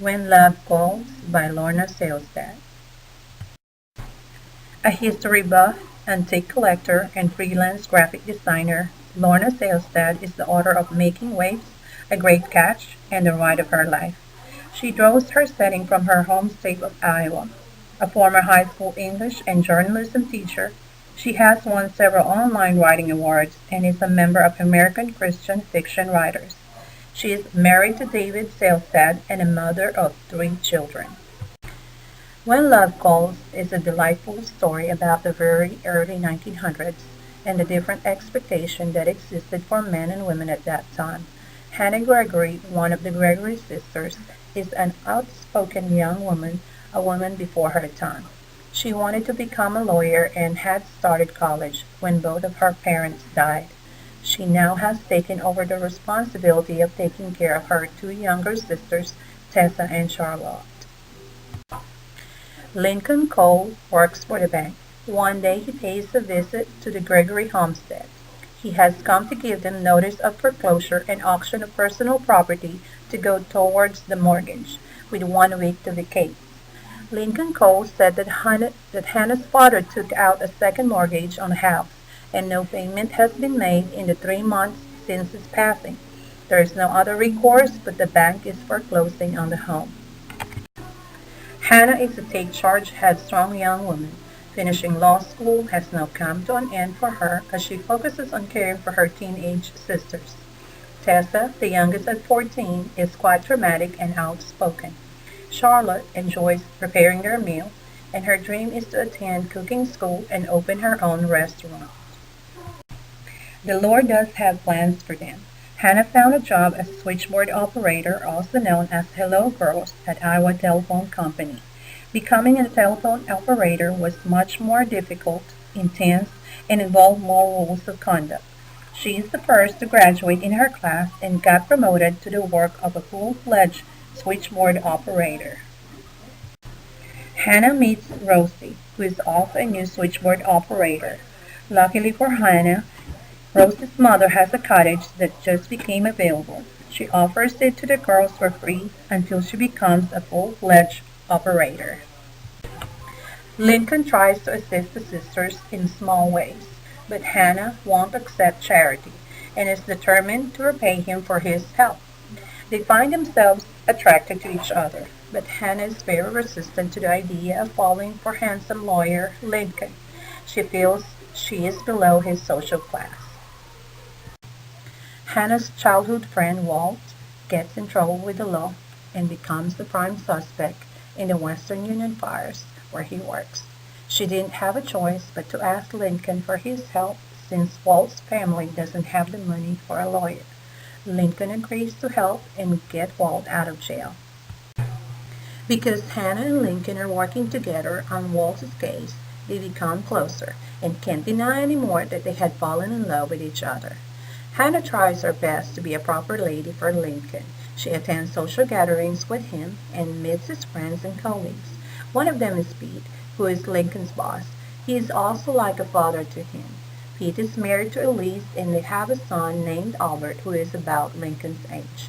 When Love Calls by Lorna Seelstad. A history buff, antique collector, and freelance graphic designer, Lorna Seelstad is the author of Making Waves, A Great Catch, and The Ride of Her Life. She draws her setting from her home state of Iowa. A former high school English and journalism teacher, she has won several online writing awards and is a member of American Christian Fiction Writers. She is married to David Seelstad and a mother of three children. When Love Calls is a delightful story about the very early 1900s and the different expectations that existed for men and women at that time. Hannah Gregory, one of the Gregory sisters, is an outspoken young woman, a woman before her time. She wanted to become a lawyer and had started college when both of her parents died. She now has taken over the responsibility of taking care of her two younger sisters, Tessa and Charlotte. Lincoln Cole works for the bank. One day he pays a visit to the Gregory homestead. He has come to give them notice of foreclosure and auction of personal property to go towards the mortgage, with 1 week to vacate. Lincoln Cole said that Hannah's father took out a second mortgage on the house, and no payment has been made in the 3 months since its passing. There is no other recourse, but the bank is foreclosing on the home. Hannah is a take-charge, headstrong young woman. Finishing law school has now come to an end for her as she focuses on caring for her teenage sisters. Tessa, the youngest at 14, is quite dramatic and outspoken. Charlotte enjoys preparing their meal, and her dream is to attend cooking school and open her own restaurant. The Lord does have plans for them. Hannah found a job as a switchboard operator, also known as Hello Girls, at Iowa Telephone Company. Becoming a telephone operator was much more difficult, intense, and involved more rules of conduct. She is the first to graduate in her class and got promoted to the work of a full-fledged switchboard operator. Hannah meets Rosie, who is also a new switchboard operator. Luckily for Hannah, Rosie's mother has a cottage that just became available. She offers it to the girls for free until she becomes a full-fledged operator. Lincoln tries to assist the sisters in small ways, but Hannah won't accept charity and is determined to repay him for his help. They find themselves attracted to each other, but Hannah is very resistant to the idea of falling for handsome lawyer Lincoln. She feels she is below his social class. Hannah's childhood friend Walt gets in trouble with the law and becomes the prime suspect in the Western Union fires where he works. She didn't have a choice but to ask Lincoln for his help since Walt's family doesn't have the money for a lawyer. Lincoln agrees to help and get Walt out of jail. Because Hannah and Lincoln are working together on Walt's case, they become closer and can't deny anymore that they had fallen in love with each other. Hannah tries her best to be a proper lady for Lincoln. She attends social gatherings with him and meets his friends and colleagues. One of them is Pete, who is Lincoln's boss. He is also like a father to him. Pete is married to Elise and they have a son named Albert who is about Lincoln's age.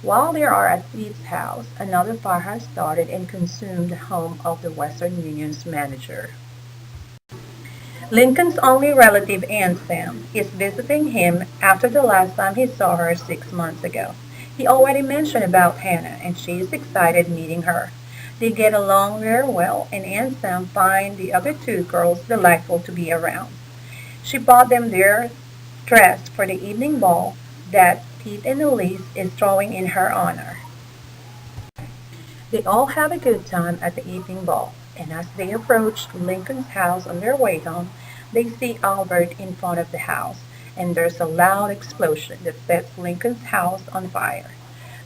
While they are at Pete's house, another fire has started and consumed the home of the Western Union's manager. Lincoln's only relative, Aunt Sam, is visiting him after the last time he saw her 6 months ago. He already mentioned about Hannah, and she is excited meeting her. They get along very well, and Aunt Sam finds the other two girls delightful to be around. She bought them their dress for the evening ball that Pete and Elise is throwing in her honor. They all have a good time at the evening ball, and as they approach Lincoln's house on their way home, they see Albert in front of the house, and there's a loud explosion that sets Lincoln's house on fire.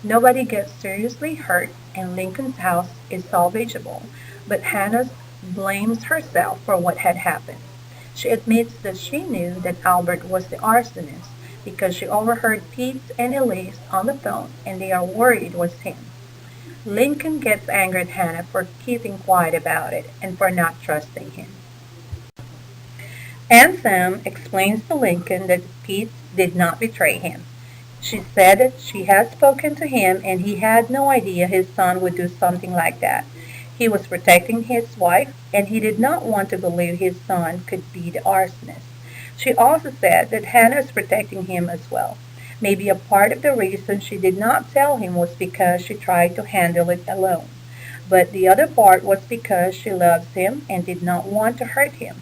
Nobody gets seriously hurt, and Lincoln's house is salvageable, but Hannah blames herself for what had happened. She admits that she knew that Albert was the arsonist because she overheard Pete and Elise on the phone, and they are worried it was him. Lincoln gets angry at Hannah for keeping quiet about it and for not trusting him. Aunt Sam explains to Lincoln that Pete did not betray him. She said that she had spoken to him and he had no idea his son would do something like that. He was protecting his wife and he did not want to believe his son could be the arsonist. She also said that Hannah is protecting him as well. Maybe a part of the reason she did not tell him was because she tried to handle it alone. But the other part was because she loves him and did not want to hurt him.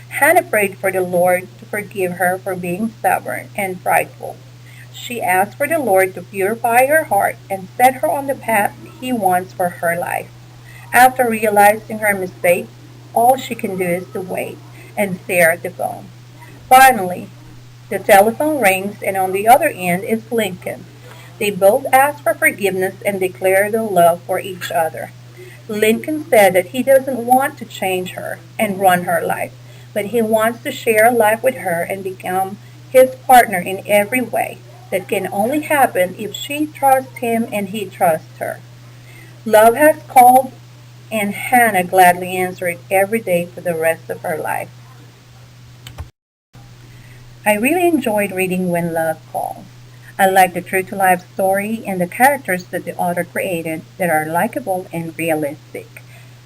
Hannah prayed for the Lord to forgive her for being stubborn and prideful. She asked for the Lord to purify her heart and set her on the path He wants for her life. After realizing her mistake, all she can do is to wait and stare at the phone. Finally, the telephone rings and on the other end is Lincoln. They both ask for forgiveness and declare their love for each other. Lincoln said that he doesn't want to change her and run her life, but he wants to share life with her and become his partner in every way. That can only happen if she trusts him and he trusts her. Love has called, and Hannah gladly answered every day for the rest of her life. I really enjoyed reading When Love Calls. I like the true to life story and the characters that the author created that are likable and realistic.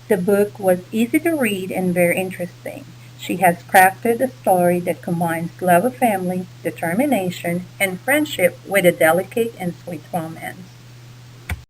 The book was easy to read and very interesting. She has crafted a story that combines love of family, determination, and friendship with a delicate and sweet romance.